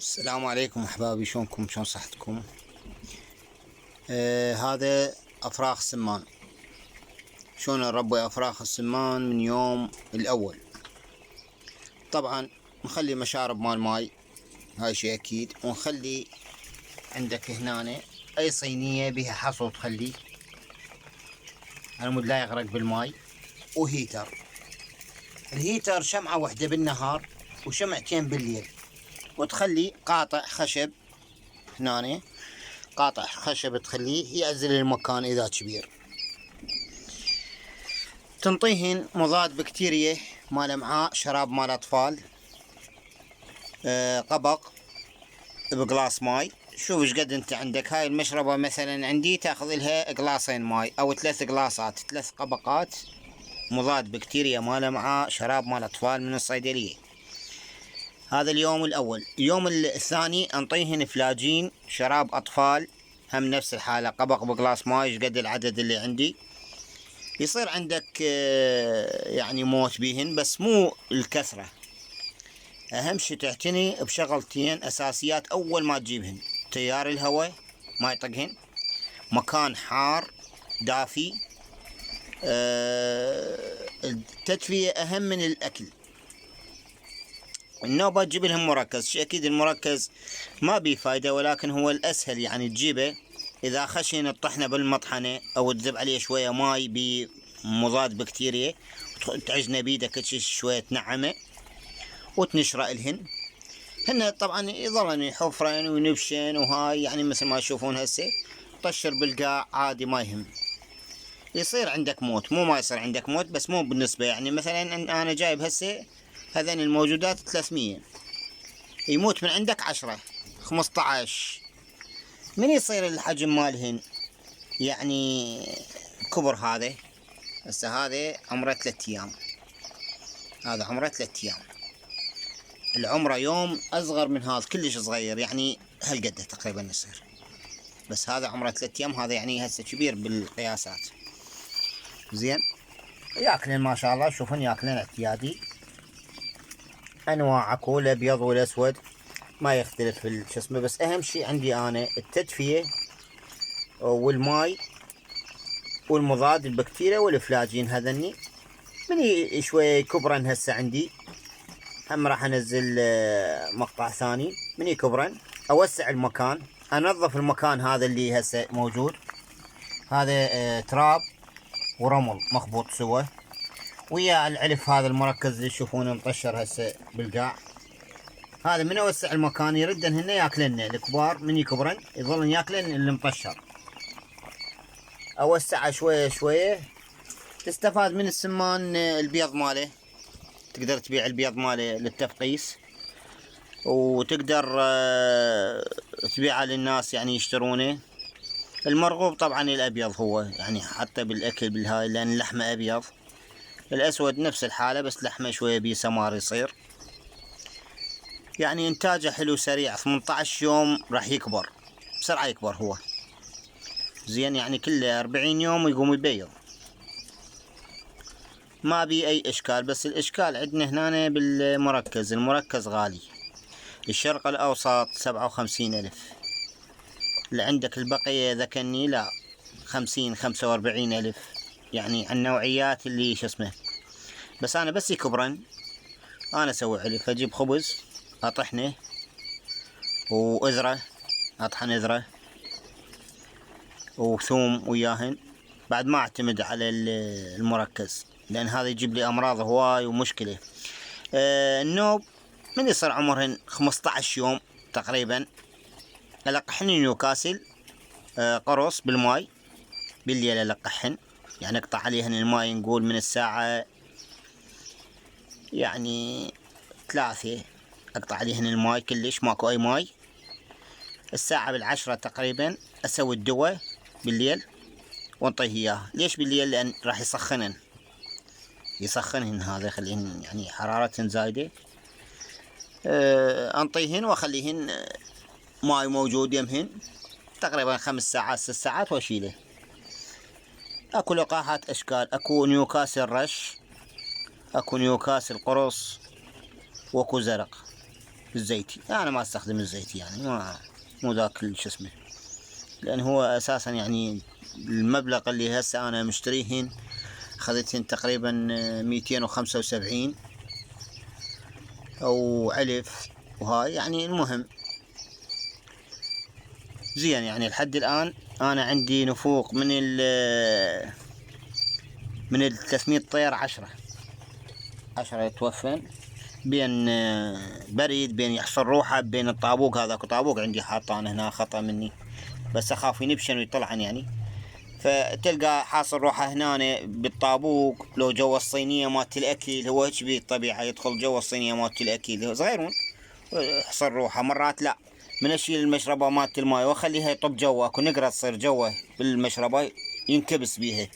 السلام عليكم احبابي، شلونكم؟ شلون صحتكم؟ هذا افراخ سمان. شلون نربي افراخ السمان من يوم الاول؟ طبعا نخلي مشارب مال ماي، هاي شيء اكيد. ونخلي عندك هنا اي صينية بها حصو تخليه على مود لا يغرق بالماي. وهيتر، الهيتر شمعة واحدة بالنهار وشمعتين بالليل. وتخلي قاطع خشب هنا، قاطع خشب تخليه يعزل المكان اذا كبير. تنطيهن مضاد بكتيريا مال امعاء، شراب مال اطفال، قبق بقلاص ماي. شوف ايش قد انت عندك. هاي المشربة مثلا عندي تاخذ لها قلاصين ماي او 3 قلاصات، 3 قبقات مضاد بكتيريا مال امعاء، شراب مال اطفال من الصيدلية. هذا اليوم الاول. اليوم الثاني انطيهن فلاجين شراب اطفال، هم نفس الحالة، قبق بقلاص ماي ايش قد العدد اللي عندي. يصير عندك يعني موت بيهن، بس مو الكثرة. اهم شي تعتني بشغلتين اساسيات اول ما تجيبهن: تيار الهواء ما يطقهن، مكان حار دافي، التدفئة اهم من الاكل. النوبة تجيب لهم مركز، شي اكيد المركز ما بيه فايدة، ولكن هو الاسهل يعني تجيبه. اذا خشن الطحنة بالمطحنة او تذب عليه شوية ماي بمضاد بكتيريا، تعجنه بيدك شوية تنعمه وتنشره الهن. هن طبعا يظلن يحفرن وينبشن، وهاي يعني مثل ما تشوفون هسه طشر بالقاع عادي ما يهم. يصير عندك موت، مو ما يصير عندك موت، بس مو بالنسبة. يعني مثلا انا جايب هسه هذين الموجودات 300، يموت من عندك 10 15. من يصير الحجم مالهن يعني كبر. هذا هسه هذا عمره 3 ايام، هذا عمره 3 ايام. العمره يوم اصغر من هذا كلش صغير، يعني هالقده تقريبا يصير، بس هذا عمره 3 ايام. هذا يعني هسه كبير بالقياسات. زين، ياكلن ما شاء الله، شوفن ياكلن اعتيادي، انواع اكو الابيض والاسود ما يختلف في شو اسمه. بس اهم شيء عندي انا التدفئه والماي والمضاد البكتيريا والفلاجين هذني. من شويه يكبرن هسه عندي، هم راح انزل مقطع ثاني. من يكبرن اوسع المكان، انظف المكان هذا اللي هسه موجود. هذا تراب ورمل مخبوط سوا، ويا العلف هذا المركز اللي تشوفونه مطشر هسه بالقاع. هذا من اوسع المكان يردن هن ياكلن الكبار. من يكبرن يظلن ياكلن المطشر. اوسعه شويه شويه، تستفاد من السمان البيض ماله. تقدر تبيع البيض ماله للتفقيس، وتقدر تبيعه للناس يعني يشترونه. المرغوب طبعا الابيض هو، يعني حتى بالاكل بالهاي، لان اللحمه ابيض. الاسود نفس الحاله، بس لحمه شويه بيه سمار يصير. يعني انتاجه حلو سريع، 18 يوم راح يكبر بسرعه، يكبر هو زين. يعني كل 40 يوم يقوم يبيض، ما بي اي اشكال. بس الاشكال عندنا هنا بالمركز، المركز غالي. الشرق الاوسط 57,000، اللي عندك البقية ذكني لا 50 45,000، يعني النوعيات اللي شو اسمه. بس انا بس يكبرن انا اسوي علف، اجيب خبز اطحنه واذره، اطحن اذره وثوم وياهن. بعد ما اعتمد على المركز، لان هذا يجيب لي امراض هواي ومشكلة. النوب من يصير عمرهن 15 يوم تقريبا القحن نيوكاسل، قرص بالماي بالليل القحن. يعني اقطع عليهن الماي، نقول من الساعة يعني 3 اقطع عليهن الماي كلش ماكو اي ماي. الساعة 10 تقريبا اسوي الدواء بالليل وانطيه اياه. ليش بالليل؟ لان راح يسخنهن هذا، يخليهن يعني حرارتهن زايدة. انطيهن واخليهن ماي موجود يمهن تقريبا 5 ساعات 6 ساعات واشيله. اكو لقاحات اشكال، اكو نيوكاسل رش، اكو نيوكاسل قرص، واكو زرق. الزيتي. انا ما استخدم الزيتي يعني، ما مو ذاك شو اسمه، لان هو اساسا يعني المبلغ اللي هسه انا مشتريهن اخذتهن تقريبا 275 او الف، وهاي يعني المهم زين. يعني لحد الان انا عندي نفوق من ال 300 طير 10 يتوفن، بين بريد، بين يحصل روحه، بين الطابوق. هذاك طابوق عندي حاطه انا هنا، خطأ مني بس اخاف ينبشن ويطلعن يعني. فتلقى حاصل روحه هنا بالطابوق، لو جوا الصينية مالت الاكل. هو هيك بالطبيعة يدخل جوا الصينية مالت الاكل، هو صغيرون يحصل روحه. مرات لا، من اشيل المشربة مالت الماي واخليها يطب جوا، اكو نقرة تصير جوا بالمشربة ينكبس بيها.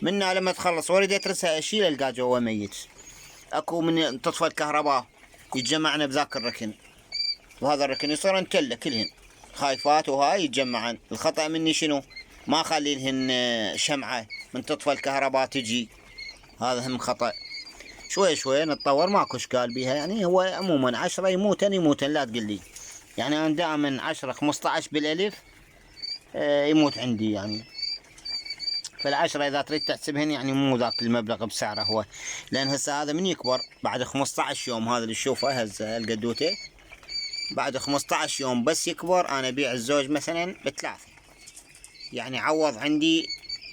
منها لما تخلص واريد اترسها اشيل القاه جوا ميت. اكو من تطفى الكهرباء يتجمعنا بذاك الركن، وهذا الركن يصير انتله كلهن خايفات، وهاي يتجمعن. الخطأ مني شنو؟ ما اخلي لهن شمعة من تطفى الكهرباء تجي، هذا هم خطأ. شوي شوي نتطور، ماكو اشكال بيها يعني. هو عموما 10 يموتن لا تقول لي يعني. انا دائما 10 15 بالالف يموت عندي يعني. فالعشرة اذا تريد تحسبهن يعني مو ذاك المبلغ بسعره هو، لان هسه هذا من يكبر بعد 15 يوم، هذا اللي تشوفه هسه القدوته بعد 15 يوم بس يكبر انا ابيع الزوج مثلا بثلاثة، يعني عوض عندي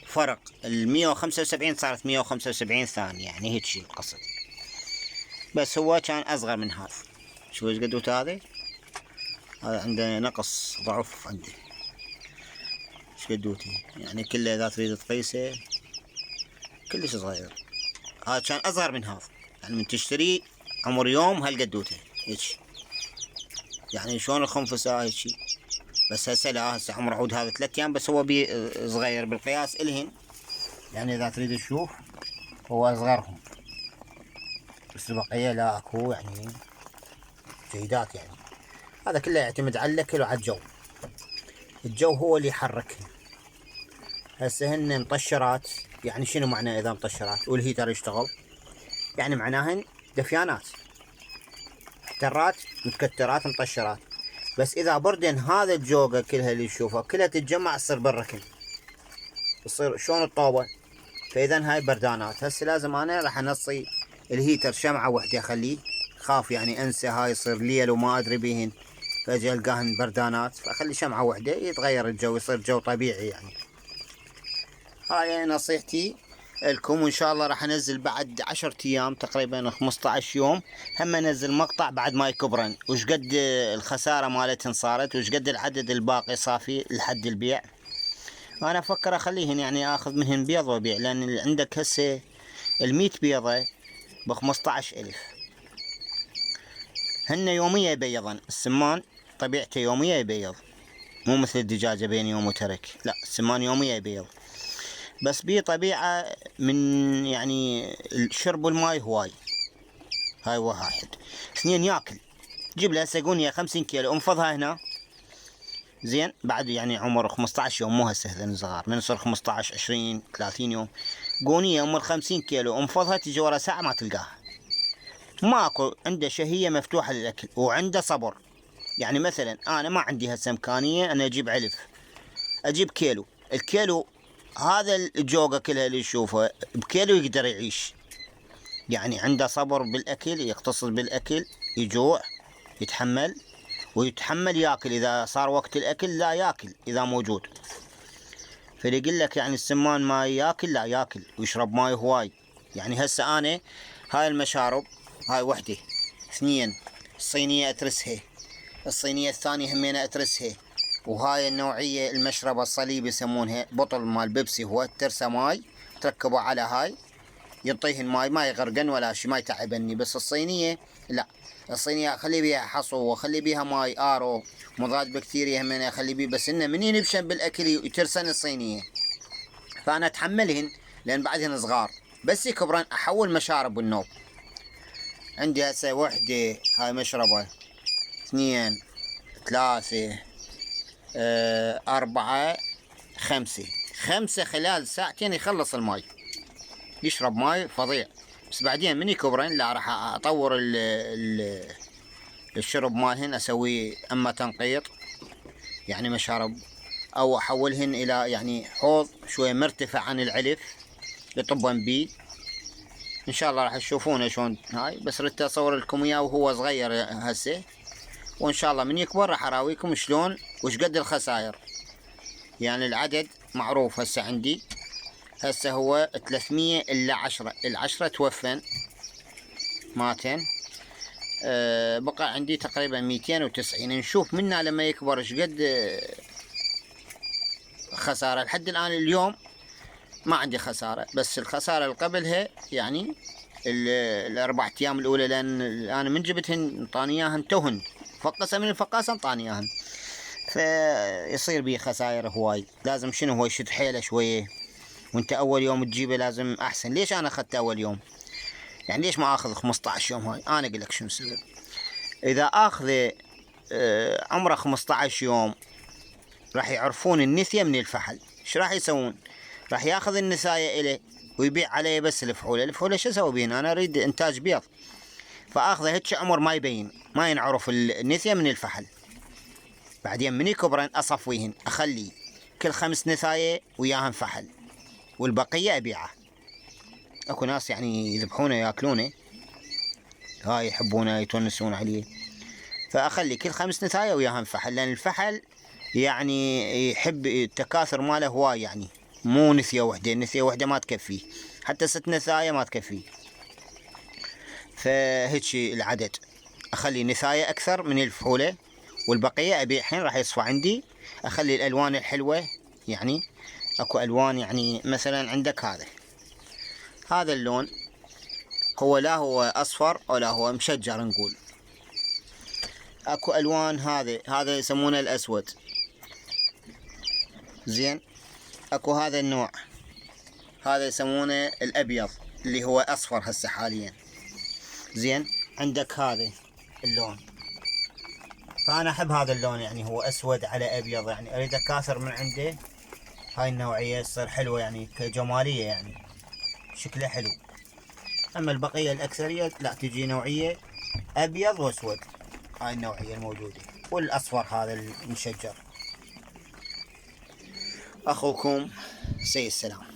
فرق. ال 175 صارت 175 ثانية، يعني هيك شيء القصد. بس هو كان اصغر من هذا. شوف ايش قدوته هذا عنده نقص ضعف عنده. ايش قدوته يعني كله اذا تريد تقيسه كلش صغير. هذا كان اصغر من هذا، يعني من تشتري عمر يوم هالقدوته هيك يعني. شلون الخنفسة هيك شيء. بس هسه لا، هسه عمر عود هذا 3 ايام بس، هو بي صغير بالقياس الهن يعني. اذا تريد تشوف هو اصغرهم، بس البقية لا اكو يعني جيدات يعني. هذا كله يعتمد على الاكل وعلى الجو. الجو هو اللي يحركهن. هسه هن مطشرات، يعني شنو معنى اذا مطشرات والهيتر يشتغل؟ يعني معناهن دفيانات، احترات متكترات مطشرات. بس اذا بردن هذا الجوقة كلها اللي تشوفها كلها تتجمع تصير بالركن، تصير شلون الطوبة. فاذا هاي بردانات. هسه لازم انا راح انصي الهيتر شمعة وحدة اخليه، خاف يعني انسى هاي يصير ليل وما ادري بيهن فاجي القاهن بردانات، فاخلي شمعة وحدة يتغير الجو يصير جو طبيعي يعني. هاي نصيحتي لكم. وان شاء الله راح انزل بعد 10 ايام تقريبا 15 يوم هم انزل مقطع بعد ما يكبرن وش قد الخسارة مالتهن صارت، وش قد العدد الباقي صافي لحد البيع. انا افكر اخليهن يعني اخذ منهن بيض وبيع، لان اللي عندك هسه ال100 بيضة ب15,000. هن يومية يبيضن السمان، طبيعته يومية يبيض، مو مثل الدجاجة بين يوم وترك، لا السمان يومية يبيض. بس بيه طبيعة من يعني شرب الماي هواي، هاي واحد. اثنين ياكل. جيب له هسه قونية 50 كيلو انفضها هنا زين، بعد يعني عمر 15 يوم، مو هسه هذين صغار، من يصير 15 20 30 يوم. قونية عمر 50 كيلو انفضها تجي ورا ساعة ما تلقاها. ماكو عنده شهية مفتوحة للأكل وعنده صبر. يعني مثلا أنا ما عندي هسه إمكانية أنا أجيب علف، أجيب كيلو. الكيلو هذا الجوقة كلها اللي يشوفها بكيلو يقدر يعيش، يعني عنده صبر بالأكل، يقتصد بالأكل، يجوع يتحمل، ويتحمل ياكل إذا صار وقت الأكل، لا ياكل إذا موجود. فاللي يقول لك يعني السمان ما ياكل، لا ياكل ويشرب ماي هواي. يعني هسه أنا هاي المشارب هاي وحدة، اثنين الصينية أترسها، الصينية الثانية همينة أترسها. وهاي النوعية المشربة الصليب يسمونها، بطل مال بيبسي هو، ترسى ماي تركبه على هاي يعطيه الماي ما يغرقن ولا شي، ما يتعبني. بس الصينية لا، الصينية اخلي بيها حصو واخلي بيها ماي ارو مضاد بكتيريا همينة اخلي بيه، بس انه من ينبشن بالاكل يترسن الصينية. فانا اتحملهن لان بعدهن صغار، بس يكبرن احول مشارب بالنوب. عندي هسه وحدة هاي مشربة، اثنين ثلاثة أربعة خمسة خلال ساعتين يخلص الماي، يشرب ماي فظيع. بس بعدين من يكبرن لا راح اطور الشرب مالهن اسوي اما تنقيط يعني مشارب، او احولهن الى يعني حوض شوية مرتفع عن العلف يطبن بيه. ان شاء الله راح تشوفونه شلون هاي، بس ردت اصور لكم اياه وهو صغير هسه، وان شاء الله من يكبر راح اراويكم شلون وش قد الخسائر. يعني العدد معروف هسه عندي، هسه هو 300 الا 10، العشرة توفن ماتن. بقى عندي تقريبا 290. نشوف منا لما يكبر ايش قد خسارة. لحد الان اليوم ما عندي خسارة، بس الخسارة اللي قبلها يعني الاربع ايام الاولى، لان انا من جبتهن انطاني اياهن توهن فقسه من الفقاسه انطاني اياهن، فيصير بي خسائر هواي. لازم شنو هو يشد حيله شويه، وانت اول يوم تجيبه لازم احسن. ليش انا اخذته اول يوم؟ يعني ليش ما اخذ 15 يوم؟ هاي انا اقول لك شنو السبب. اذا اخذه عمره 15 يوم راح يعرفون النثيه من الفحل. ايش راح يسوون؟ راح ياخذ النسايه اليه ويبيع عليه بس الفحوله. الفحوله شو اسوي بيهن؟ انا اريد انتاج بيض، فاخذه هيك عمر ما يبين، ما ينعرف النثيه من الفحل. بعدين من يكبرن اصفويهن، اخلي كل 5 نثايه وياهن فحل والبقيه ابيعه. اكو ناس يعني يذبحونه ياكلونه، هاي يحبونه يتونسون عليه، فاخلي كل 5 نثايه وياهن فحل، لان الفحل يعني يحب التكاثر ماله هواي، يعني مو نثيه وحده، نثيه وحده ما تكفيه، حتى 6 نثايه ما تكفيه. فهيك العدد، اخلي نثايه اكثر من الفحوله والبقيه ابيع. الحين راح يصفى عندي. اخلي الالوان الحلوه، يعني اكو الوان، يعني مثلا عندك هذا اللون هو لا هو اصفر ولا هو مشجر نقول. اكو الوان هذا يسمونه الاسود، زين. اكو هذا النوع، هذا يسمونه الابيض اللي هو اصفر هسه حاليا، زين. عندك هذا اللون، فانا احب هذا اللون، يعني هو اسود على ابيض، يعني اريد اكاثر من عنده. هاي النوعيه تصير حلوه يعني كجماليه، يعني شكلها حلو. اما البقيه الاكثريه لا، تجي نوعيه ابيض واسود، هاي النوعيه الموجوده، والاصفر هذا المشجر. اخوكم سيد السلام.